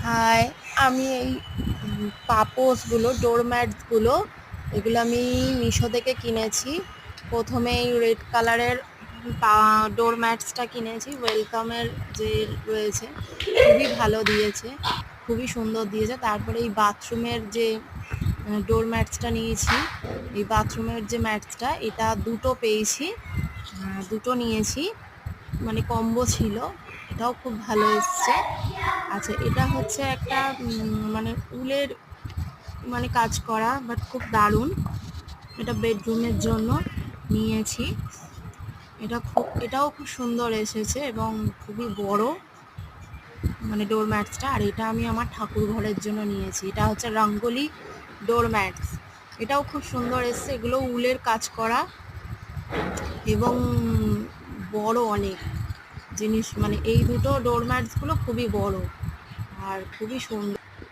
High, আমি এই পাপোশগুলো, ডোরম্যাটসগুলো, এগুলো আমি মিশো থেকে কিনেছি। প্রথমে এই রেড কালারের ডোরম্যাটসটা কিনেছি, ওয়েলকামের যে রয়েছে, খুবই ভালো দিয়েছে, খুবই সুন্দর দিয়েছে। তারপরে এই বাথরুমের যে ডোরম্যাটসটা নিয়েছি, এই বাথরুমের যে ম্যাটসটা, এটা দুটো পেয়েছি, দুটো নিয়েছি, মানে কম্বো ছিল। এটাও খুব ভালো এসছে। আচ্ছা, এটা হচ্ছে একটা মানে উলের মানে কাজ করা, বাট খুব দারুণ। এটা বেডরুমের জন্য নিয়েছি। এটাও খুব সুন্দর এসেছে এবং খুবই বড়, মানে ডোরম্যাটসটা। আর এটা আমি আমার ঠাকুর ঘরের জন্য নিয়েছি। এটা হচ্ছে রঙ্গোলি ডোরম্যাটস। এটাও খুব সুন্দর এসছে। এগুলো উলের কাজ করা এবং বড় অনেক জিনিস, মানে এই দুটো ডোরম্যাটসগুলো খুবই বড় আর খুবই সুন্দর।